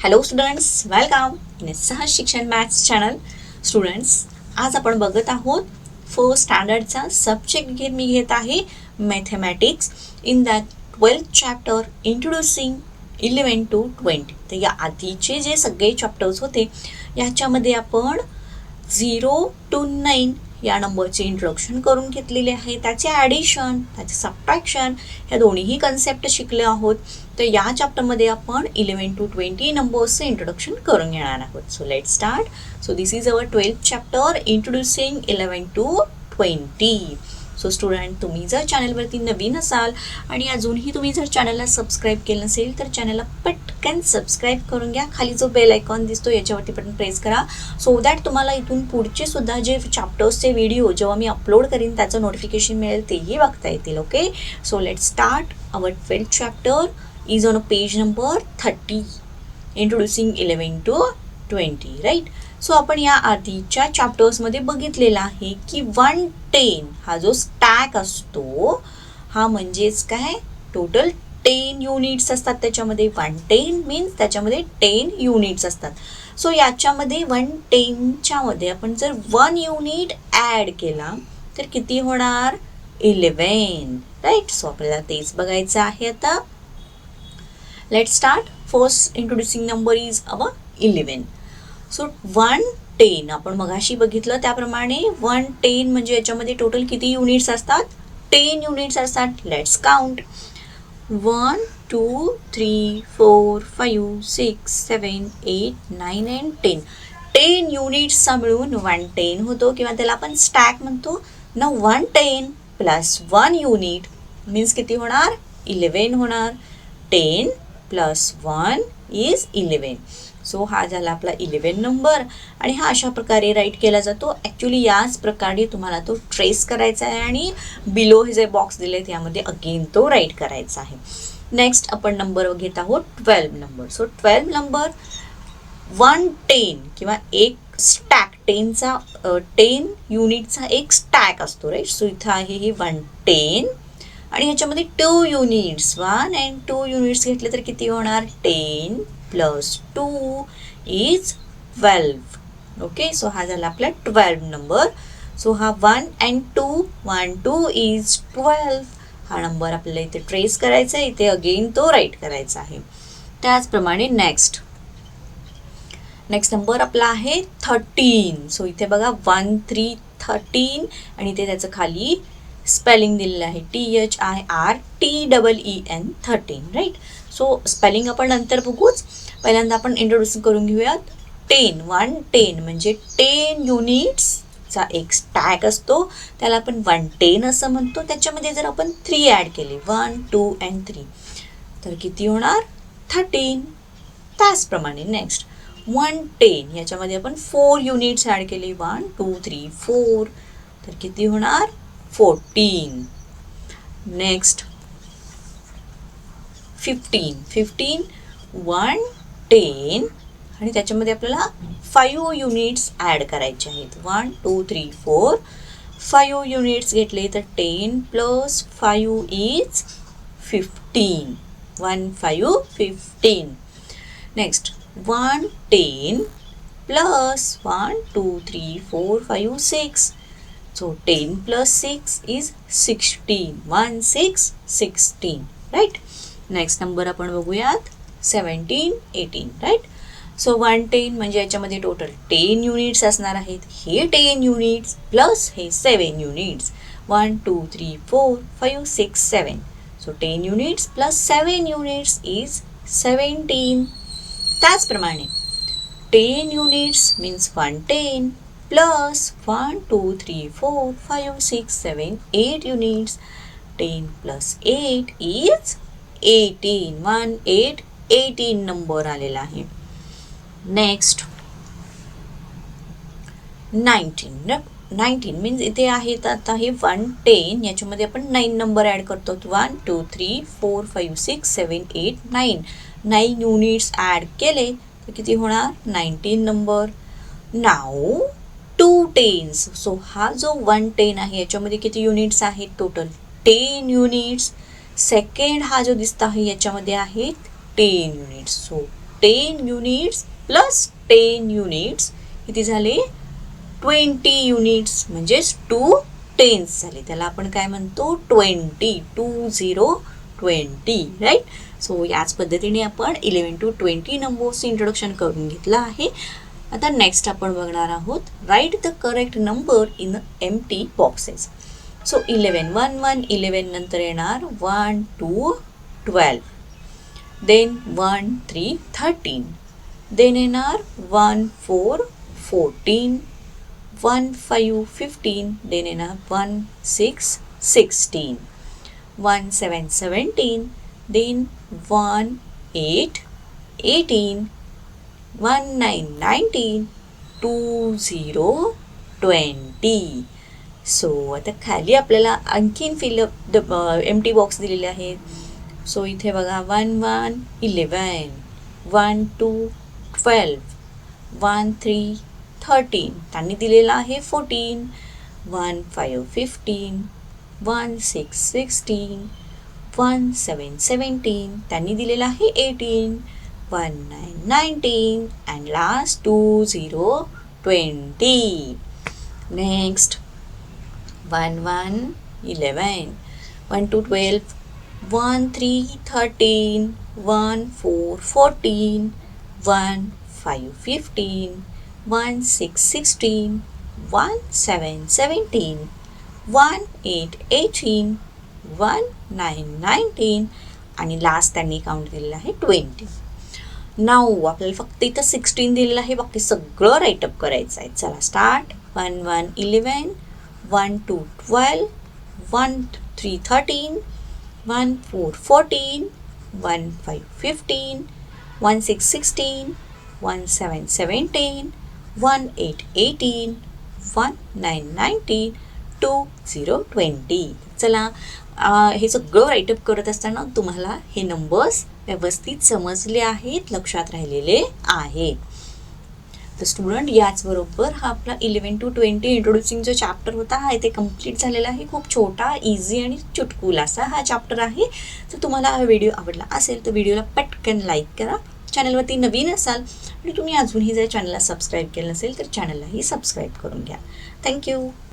Hello students, welcome in सहज शिक्षण maths channel. Students, आज आपण बघत आहोत फर्स्ट स्टँडर्डचा सब्जेक्ट मी घेत आहे mathematics in the 12th chapter introducing 11 to 20. तर या आधीचे जे सगळे चॅप्टर्स होते याच्यामध्ये आपण 0 to 9 या नंबरचे इंट्रोडक्शन करून घेतलेले आहे. त्याचे ॲडिशन, त्याचे सबट्रॅक्शन ह्या दोन्हीही कन्सेप्ट शिकले आहोत. तर या चॅप्टरमध्ये आपण 11 to 20 नंबर्सचे इंट्रोडक्शन करून घेणार आहोत. So let start. So this is our 12th chapter introducing 11 to 20. So student, तुम्ही जर चॅनलवरती नवीन असाल आणि अजूनही तुम्ही जर चॅनलला सबस्क्राईब केलं नसेल तर चॅनलला पटकन सबस्क्राईब करून घ्या. खाली जो बेल आयकॉन दिसतो याच्यावरती पण प्रेस करा, सो दॅट तुम्हाला इथून पुढचे सुद्धा जे चॅप्टर्सचे व्हिडिओ जेव्हा मी अपलोड करीन त्याचं नोटिफिकेशन मिळेल तेही बघता येतील. Okay, so let start. Our 12th chapter is on a page number 30, introducing 11 to 20, right? So आपण या आधीच्या चॅप्टर्समध्ये बघितलेला आहे की 110 हा जो स्टॅक असतो हा म्हणजेच काय, टोटल 10 युनिट्स असतात त्याच्यामध्ये. 110 मीन्स त्याच्यामध्ये 10 युनिट्स असतात. सो याच्यामध्ये 110च्या मध्ये आपण जर 1 युनिट ॲड केला तर किती होणार, 11, राईट? सो आपल्याला तेच बघायचं आहे आता. Let's start. First introducing number is our 11. So 110 आपण मगाशी बघितलं त्याप्रमाणे 110 म्हणजे याच्यामध्ये टोटल किती युनिट्स असतात, 10 युनिट्स असतात. Let's count. 1 2 3 4 5 6 7 8 9 and 10. 10 युनिट्सचा मिळून 110 होतो किंवा त्याला आपण स्टॅक म्हणतो ना. 110 प्लस 1 युनिट मीन्स किती होणार, 11 होणार. 10 प्लस 1 इज 11. सो हा झाला आपला 11 नंबर आणि हा अशा प्रकारे राईट केला जातो. ॲक्च्युली याच प्रकारे तुम्हाला तो ट्रेस करायचा आहे आणि बिलो हे जे बॉक्स दिले त्यामध्ये अगेन तो राईट करायचा आहे. नेक्स्ट आपण नंबर घेत आहोत 12 नंबर. सो 12 नंबर 110 किंवा एक स्टॅक 10 युनिटचा एक स्टॅक असतो, राईट? सो इथं आहे हे 110 आणि ह्याच्यामध्ये 2 युनिट्स 1 and 2 युनिट्स घेतले तर किती होणार, 10 प्लस 2 इज 12. ओके, सो हा झाला आपला 12 नंबर. सो हा 1 and 2 1 2 इज 12. हा नंबर आपल्याला इथे ट्रेस करायचा आहे, इथे अगेन तो राईट करायचा आहे. त्याचप्रमाणे नेक्स्ट नंबर आपला आहे 13. सो इथे बघा 1 3 13 आणि इथे त्याचं खाली स्पेलिंग दिलेलं आहे THIRTEEN 13, राईट? सो स्पेलिंग आपण नंतर बघूच. पहिल्यांदा आपण इंट्रोड्यूस करून घेऊयात. 110 म्हणजे 10 युनिट्सचा एक स्टॅक असतो, त्याला आपण 110 असं म्हणतो. त्याच्यामध्ये जर आपण 3 ॲड केले 1 2 and 3 तर किती होणार, 13. त्याचप्रमाणे नेक्स्ट 110 याच्यामध्ये आपण 4 युनिट्स ॲड केले 1 2 3 4 तर किती होणार, 14. नेक्स्ट 15 110 आणि त्याच्यामध्ये आपल्याला 5 युनिट्स ॲड करायचे आहेत 1 2 3 4 5 युनिट्स घेतले तर 10 plus 5 is 15. 1 5 15. Next 110 plus 1 2 3 4 5 6. So 10 plus 6 is 16. 1 6 16, right? Next number आपण बघूयात 17 18, राईट? सो 110 म्हणजे याच्यामध्ये टोटल 10 युनिट्स असणार आहेत. हे 10 युनिट्स प्लस हे 7 units 1 2 3 4 5 6 7. So 10 units plus 7 units is 17. त्याचप्रमाणे 10 units means 110 plus 1 2 3 4 5 6 7 8 units. 10 plus 8 is 18. 1 8 18 number आलेला आहे. नेक्स्ट 19 मीन्स इथे आहेत आता हे 110 याच्यामध्ये आपण 9 नंबर ॲड करतो. 1 2 3 4 5 6 7 8 9 युनिट्स ॲड केले तर किती होणार, 19 नंबर. नाव 2 10s. सो हा जो 110 आहे याच्यामध्ये किती युनिट्स आहेत, टोटल 10 युनिट्स. सेकंड हा जो दिसत आहे याच्यामध्ये आहेत 10 units. So 10 units plus 10 units किती झाले 20 युनिट्स, म्हणजेच 2 टेन्स झाले. त्याला आपण काय म्हणतो 20 राईट. सो याच पद्धतीने आपण 11 to 20 नंबर्सचं इंट्रोडक्शन करून घेतलं आहे. आता नेक्स्ट आपण बघणार आहोत write the correct number in empty boxes. So 11 1 1 11 नंतर येणार 1 2 12, देन 1 3 13, देन येणार 1 4 14, 1 5 15, देन येणार 1 6 16, 1 7 17, देन 1 8 18, 1 9 19, 2 0 20. सो आता खाली आपल्याला आणखीन फिलअप द एम्प्टी बॉक्स दिलेले आहेत. सो इथे बघा 1 1 11, 1 2 12, 1 3 13, त्यांनी दिलेला आहे 14, 1 5 15, 1 6 16, 1 7 17, त्यांनी दिलेला आहे 18, 1 9 19, and last 2 0 20. Next 1 1 11, 1 2 12, 1 3 13, 1 4 14, 1 5 15, 1 6 16, 1 7 17, 1 8 18, 1 9 19, आणि लास्ट त्यांनी काउंट दिलेलं आहे 20. नाऊ आपल्याला फक्त इथं 16 दिलेलं आहे, बाकी सगळं राईटअप करायचं आहे. चला स्टार्ट. 1 1 11, 1 2 12, 1 3 13, 1 4 14, 1 5 15, 1 6 16, 1 7 17, 1 8 18, 1 9 19, 2 0 20. चला हे सगळं राईटअप करत असताना तुम्हाला हे नंबर्स व्यवस्थित समजले आहेत, लक्षात राहिलेले आहेत. तर स्टुडंट याचबरोबर हा आपला 11 to 20 इंट्रोड्युसिंग जो चॅप्टर होता हा इथे कंप्लीट झालेला आहे. खूप छोटा, इझी आणि चुटकुल असा हा चॅप्टर आहे. तर तुम्हाला हा व्हिडिओ आवडला असेल तर व्हिडिओला पटकन लाईक करा. चॅनलवरती नवीन असाल आणि तुम्ही अजूनही जर चॅनलला सबस्क्राईब केलं नसेल तर चॅनललाही सबस्क्राईब करून घ्या. थँक्यू.